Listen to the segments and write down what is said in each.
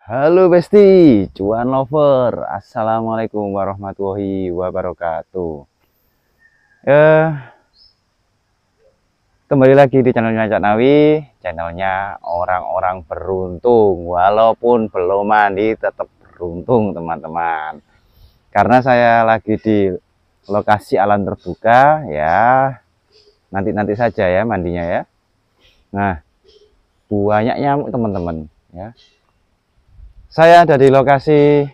Halo Besti, cuan lover. Assalamualaikum warahmatullahi wabarakatuh. Eh, Kembali lagi di channelnya Cak Nawi, channelnya orang-orang beruntung. Walaupun belum mandi, tetap beruntung teman-teman. Karena saya lagi di lokasi alam terbuka, ya nanti saja ya mandinya ya. Nah, banyak nyamuk teman-teman. Ya, saya ada di lokasi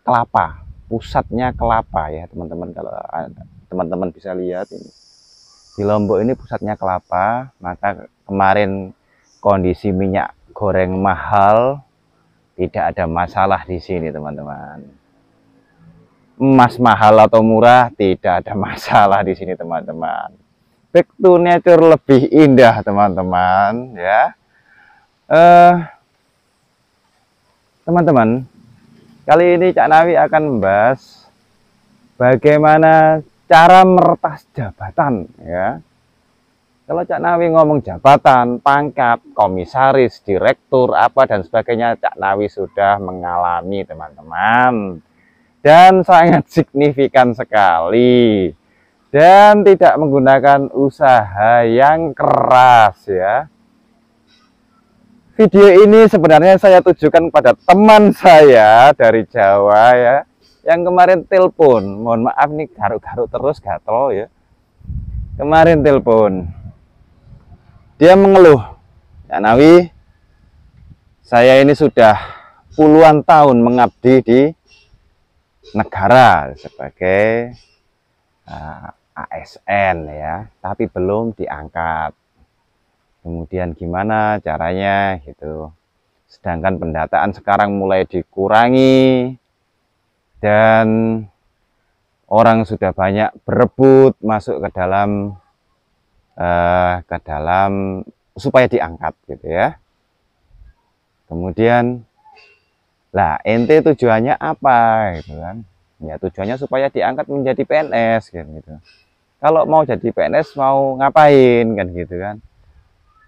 kelapa, pusatnya kelapa ya teman-teman. Kalau teman-teman bisa lihat ini di Lombok ini pusatnya kelapa. Maka kemarin kondisi minyak goreng mahal, tidak ada masalah di sini teman-teman. Emas mahal atau murah, tidak ada masalah di sini teman-teman. Back to nature lebih indah teman-teman ya. Teman-teman, kali ini Cak Nawi akan membahas bagaimana cara meretas jabatan ya. Kalau Cak Nawi ngomong jabatan, pangkat, komisaris, direktur, apa dan sebagainya, Cak Nawi sudah mengalami teman-teman. Dan sangat signifikan sekali. Dan tidak menggunakan usaha yang keras ya. Video ini sebenarnya saya tujukan pada teman saya dari Jawa ya, yang kemarin telepon. Mohon maaf nih, garuk-garuk terus, gatel ya. Kemarin telepon, dia mengeluh, ya Nawi, saya ini sudah puluhan tahun mengabdi di negara sebagai ASN ya, tapi belum diangkat. Kemudian gimana caranya gitu. Sedangkan pendataan sekarang mulai dikurangi dan orang sudah banyak berebut masuk ke dalam supaya diangkat gitu ya. Kemudian lah ente tujuannya apa gitu kan? Ya tujuannya supaya diangkat menjadi PNS gitu. Kalau mau jadi PNS mau ngapain kan gitu kan?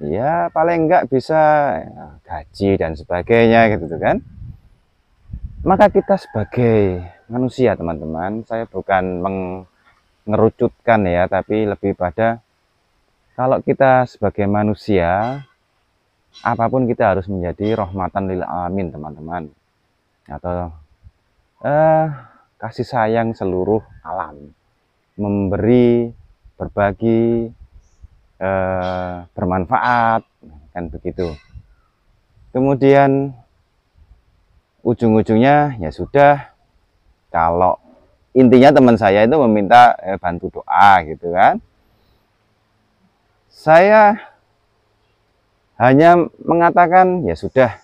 Ya paling enggak bisa ya, gaji dan sebagainya gitu kan. Maka kita sebagai manusia teman-teman, saya bukan mengerucutkan ya, tapi lebih pada kalau kita sebagai manusia, apapun kita harus menjadi rahmatan lil alamin teman-teman, atau kasih sayang seluruh alam, memberi, berbagi, bermanfaat kan begitu. Kemudian ujung-ujungnya ya sudah, kalau intinya teman saya itu meminta bantu doa gitu kan. Saya hanya mengatakan ya sudah,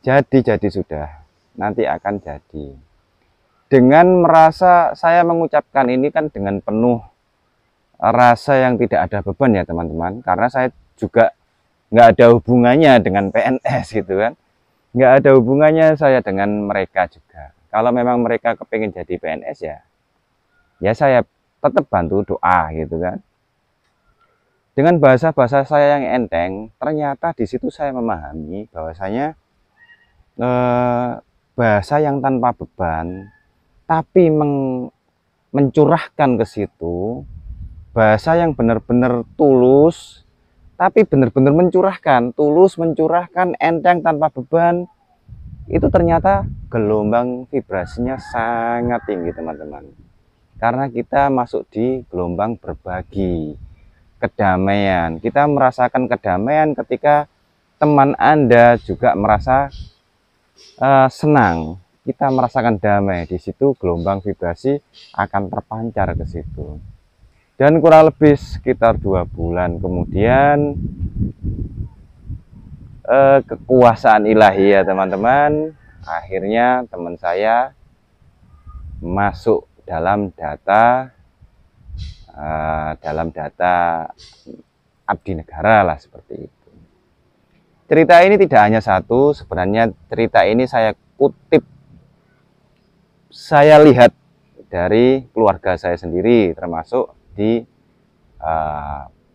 jadi sudah, nanti akan jadi. Dengan merasa saya mengucapkan ini kan dengan penuh rasa yang tidak ada beban ya teman-teman, karena saya juga nggak ada hubungannya dengan PNS gitu kan, nggak ada hubungannya saya dengan mereka juga. Kalau memang mereka kepengen jadi PNS ya saya tetap bantu doa gitu kan. Dengan bahasa-bahasa saya yang enteng, ternyata di situ saya memahami bahwasanya bahasa yang tanpa beban, tapi mencurahkan ke situ, bahasa yang benar-benar tulus, tapi benar-benar mencurahkan, tulus mencurahkan, enteng tanpa beban, itu ternyata gelombang vibrasinya sangat tinggi teman-teman. Karena kita masuk di gelombang berbagi, kedamaian. Kita merasakan kedamaian ketika teman Anda juga merasa senang. Kita merasakan damai. Di situ gelombang vibrasi akan terpancar ke situ. Dan kurang lebih sekitar 2 bulan kemudian, kekuasaan ilahi ya teman-teman, akhirnya teman saya masuk dalam data abdi negara lah, seperti itu. Cerita ini tidak hanya satu, sebenarnya cerita ini saya kutip, saya lihat dari keluarga saya sendiri, termasuk di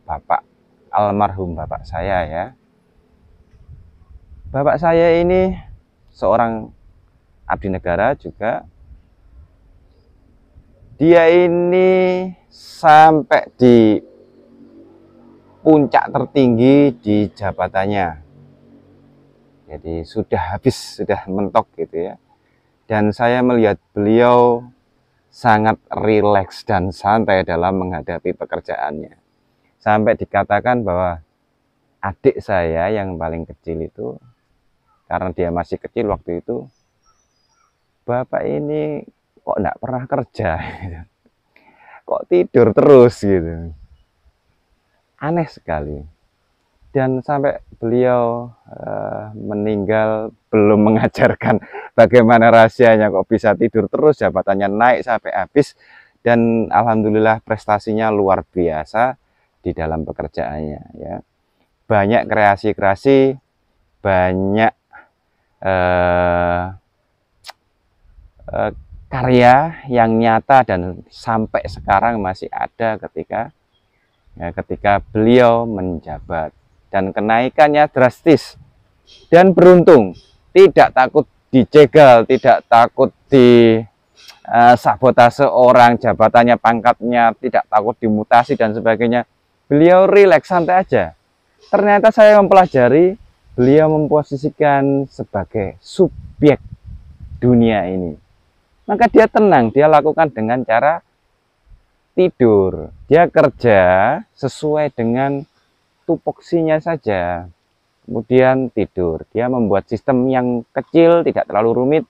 bapak almarhum bapak saya ya. Bapak saya ini seorang abdi negara juga. Dia ini sampai di puncak tertinggi di jabatannya. Jadi sudah habis, sudah mentok gitu ya. Dan saya melihat beliau sangat rileks dan santai dalam menghadapi pekerjaannya. Sampai dikatakan bahwa adik saya yang paling kecil itu, karena dia masih kecil waktu itu, bapak ini kok enggak pernah kerja, kok tidur terus gitu. Aneh sekali. Dan sampai beliau meninggal belum mengajarkan bagaimana rahasianya kok bisa tidur terus, jabatannya naik sampai habis, dan alhamdulillah prestasinya luar biasa di dalam pekerjaannya ya. Banyak kreasi-kreasi, banyak karya yang nyata dan sampai sekarang masih ada ketika beliau menjabat. Dan kenaikannya drastis dan beruntung, tidak takut dijegal, tidak takut di sabotase orang, jabatannya, pangkatnya, tidak takut dimutasi dan sebagainya. Beliau rileks, santai aja. Ternyata saya mempelajari beliau memposisikan sebagai subjek dunia ini. Maka dia tenang, dia lakukan dengan cara tidur. Dia kerja sesuai dengan tupoksinya saja, kemudian tidur. Dia membuat sistem yang kecil, tidak terlalu rumit,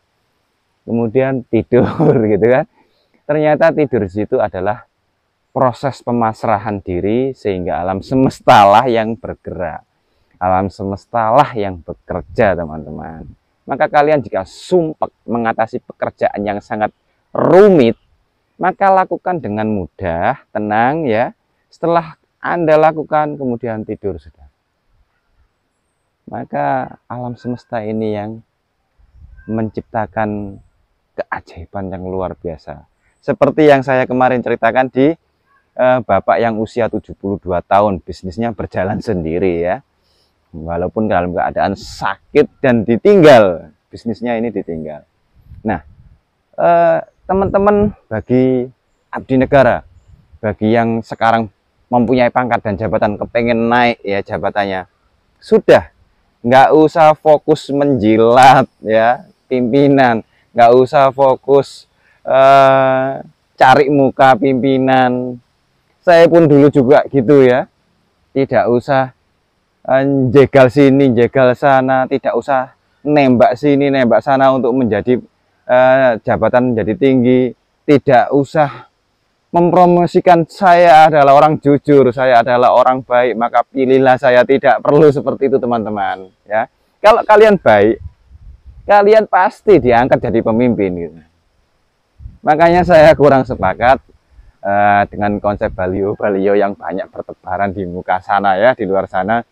kemudian tidur gitu kan. Ternyata tidur di situ adalah proses pemasrahan diri, sehingga alam semestalah yang bergerak, alam semestalah yang bekerja, teman-teman. Maka kalian jika sumpek mengatasi pekerjaan yang sangat rumit, maka lakukan dengan mudah, tenang ya. Setelah Anda lakukan, kemudian tidur sudah. Maka alam semesta ini yang menciptakan keajaiban yang luar biasa. Seperti yang saya kemarin ceritakan di bapak yang usia 72 tahun, bisnisnya berjalan sendiri ya. Walaupun dalam keadaan sakit dan ditinggal, bisnisnya ini ditinggal. Nah, teman-teman, bagi abdi negara, bagi yang sekarang mempunyai pangkat dan jabatan, kepengen naik ya jabatannya, sudah nggak usah fokus menjilat ya pimpinan, nggak usah fokus cari muka pimpinan. Saya pun dulu juga gitu ya, tidak usah jegal sini jegal sana, tidak usah nembak sini nembak sana untuk menjadi jabatan menjadi tinggi, tidak usah mempromosikan saya adalah orang jujur, saya adalah orang baik, maka pilihlah saya. Tidak perlu seperti itu, teman-teman ya. Kalau kalian baik, kalian pasti diangkat jadi pemimpin gitu. Makanya saya kurang sepakat dengan konsep baliho-baliho yang banyak bertebaran di muka sana ya, di luar sana,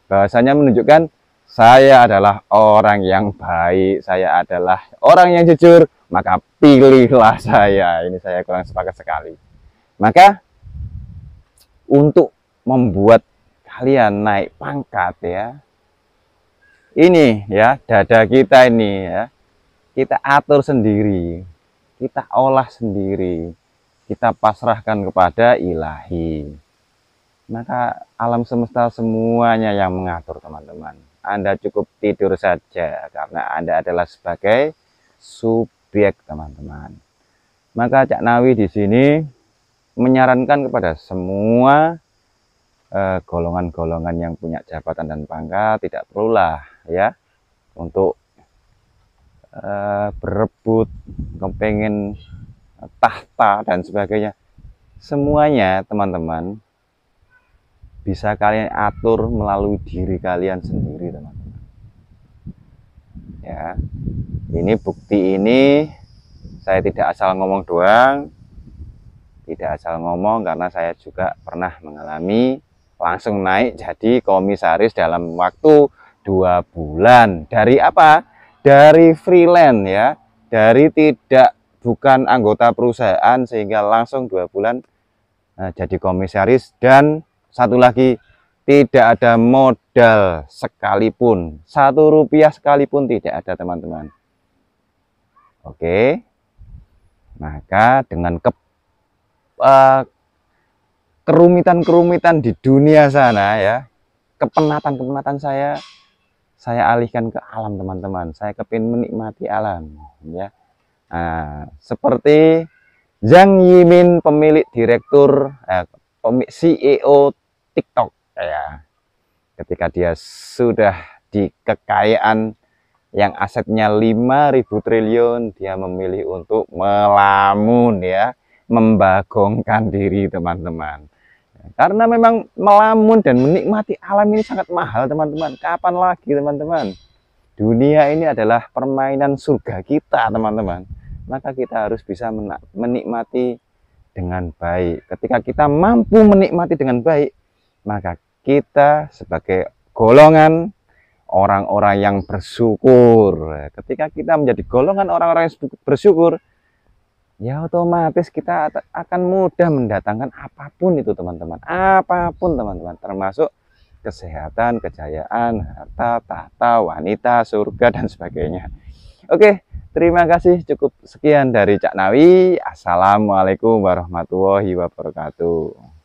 bahwasanya menunjukkan saya adalah orang yang baik, saya adalah orang yang jujur, maka pilihlah saya. Ini saya kurang sepakat sekali. Maka untuk membuat kalian naik pangkat ya, ini ya dada kita ini ya, kita atur sendiri, kita olah sendiri, kita pasrahkan kepada ilahi. Maka alam semesta semuanya yang mengatur, teman-teman. Anda cukup tidur saja karena Anda adalah sebagai subjek, teman-teman. Maka Cak Nawi di sini menyarankan kepada semua golongan-golongan yang punya jabatan dan pangkat, tidak perlulah ya untuk berebut, kepengen tahta dan sebagainya. Semuanya, teman-teman, bisa kalian atur melalui diri kalian sendiri, teman-teman. Ya, ini bukti ini saya tidak asal ngomong doang, tidak asal ngomong karena saya juga pernah mengalami langsung naik jadi komisaris dalam waktu 2 bulan. Dari apa? Dari freelance ya, dari bukan anggota perusahaan, sehingga langsung 2 bulan jadi komisaris. Dan satu lagi, Tidak ada modal sekalipun, 1 rupiah sekalipun tidak ada, teman-teman. Oke, maka dengan kerumitan-kerumitan di dunia sana ya, kepenatan-kepenatan saya alihkan ke alam, teman-teman. Saya kepingin menikmati alam ya. Nah, seperti Zhang Yimin, pemilik direktur CEO TikTok ya. Ketika dia sudah di kekayaan yang asetnya 5.000 triliun, dia memilih untuk melamun ya, membagongkan diri, teman-teman. Karena memang melamun dan menikmati alam ini sangat mahal, teman-teman. Kapan lagi, teman-teman? Dunia ini adalah permainan surga kita, teman-teman. Maka kita harus bisa menikmati dengan baik. Ketika kita mampu menikmati dengan baik, maka kita sebagai golongan orang-orang yang bersyukur. Ketika kita menjadi golongan orang-orang yang bersyukur, ya otomatis kita akan mudah mendatangkan apapun itu, teman-teman. Apapun, teman-teman, termasuk kesehatan, kejayaan, harta, tahta, wanita, surga, dan sebagainya. Oke, terima kasih. Cukup sekian dari Cak Nawi. Assalamualaikum warahmatullahi wabarakatuh.